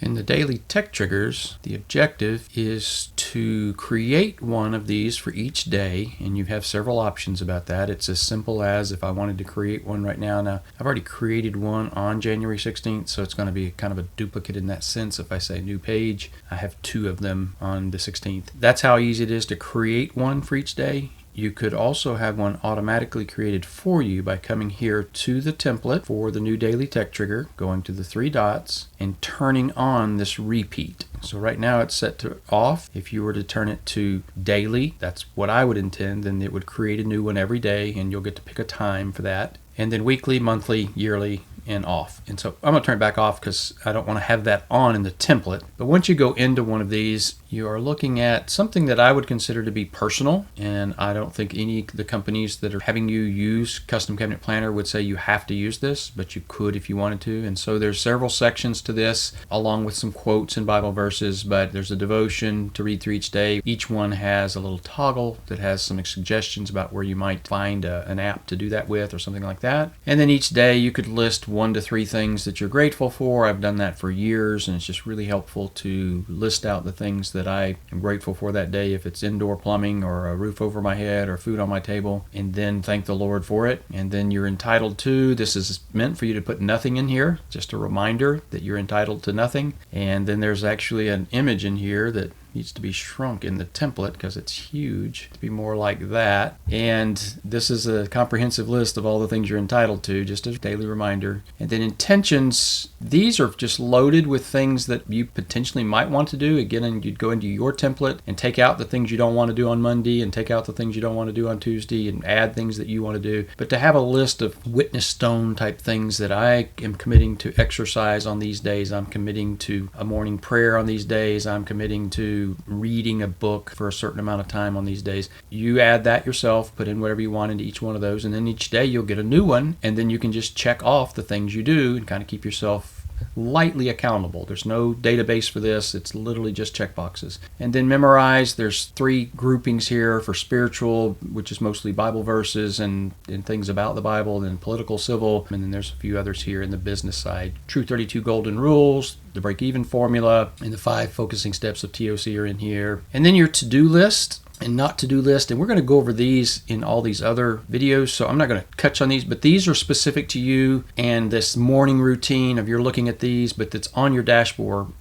In the daily tech triggers, the objective is to create one of these for each day, and you have several options about that. It's as simple as if I wanted to create one right now. Now, I've already created one on January 16th, so it's going to be kind of a duplicate in that sense. If I say new page, I have two of them on the 16th. That's how easy it is to create one for each day. You could also have one automatically created for you by coming here to the template for the new daily tech trigger, going to the three dots, and turning on this repeat. So right now it's set to off. If you were to turn it to daily, that's what I would intend, then it would create a new one every day, and you'll get to pick a time for that. And then weekly, monthly, yearly, and off. And so I'm going to turn it back off because I don't want to have that on in the template. But once you go into one of these, you are looking at something that I would consider to be personal, and I don't think any of the companies that are having you use Custom Cabinet Planner would say you have to use this, but you could if you wanted to. And so there's several sections to this, along with some quotes and Bible verses, but there's a devotion to read through each day. Each one has a little toggle that has some suggestions about where you might find an app to do that with or something like that. And then each day you could list 1 to 3 things that you're grateful for. I've done that for years, and it's just really helpful to list out the things that I am grateful for that day, if it's indoor plumbing or a roof over my head or food on my table, and then thank the Lord for it. And then you're entitled to, this is meant for you to put nothing in here, just a reminder that you're entitled to nothing. And then there's actually an image in here that needs to be shrunk in the template because it's huge, to be more like that. And this is a comprehensive list of all the things you're entitled to, just a daily reminder. And then intentions, these are just loaded with things that you potentially might want to do. Again, you'd go into your template and take out the things you don't want to do on Monday and take out the things you don't want to do on Tuesday and add things that you want to do. But to have a list of witness stone type things that I am committing to exercise on these days, I'm committing to a morning prayer on these days, I'm committing to reading a book for a certain amount of time on these days. You add that yourself, put in whatever you want into each one of those, and then each day you'll get a new one, and then you can just check off the things you do and kind of keep yourself lightly accountable. There's no database for this. It's literally just check boxes. And then memorize, there's 3 groupings here for spiritual, which is mostly Bible verses and things about the Bible, then political, civil, and then there's a few others here in the business side. True 32 golden rules, the break-even formula, and the 5 focusing steps of TOC are in here. And then your to-do list and not to-do list, and we're going to go over these in all these other videos, so I'm not going to touch on these, but these are specific to you and this morning routine of you're looking at these, but that's on your dashboard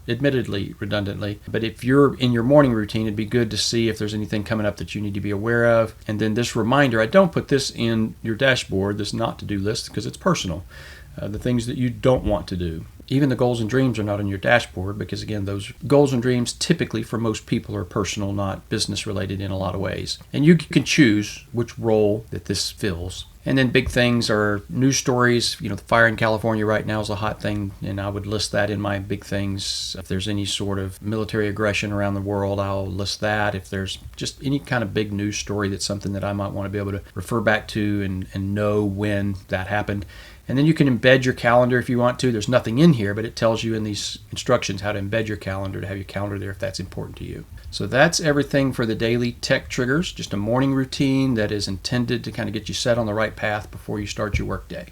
admittedly redundantly, but if you're in your morning routine, it'd be good to see if there's anything coming up that you need to be aware of. And then this reminder, I don't put this in your dashboard, this not to-do list, because it's personal. The things that you don't want to do. Even the goals and dreams are not on your dashboard because, again, those goals and dreams typically for most people are personal, not business related in a lot of ways. And you can choose which role that this fills. And then big things are news stories. The fire in California right now is a hot thing, and I would list that in my big things. If there's any sort of military aggression around the world, I'll list that. If there's just any kind of big news story, that's something that I might want to be able to refer back to and know when that happened. And then you can embed your calendar if you want to. There's nothing in here, but it tells you in these instructions how to embed your calendar, to have your calendar there if that's important to you. So that's everything for the daily tech triggers, just a morning routine that is intended to kind of get you set on the right path before you start your workday.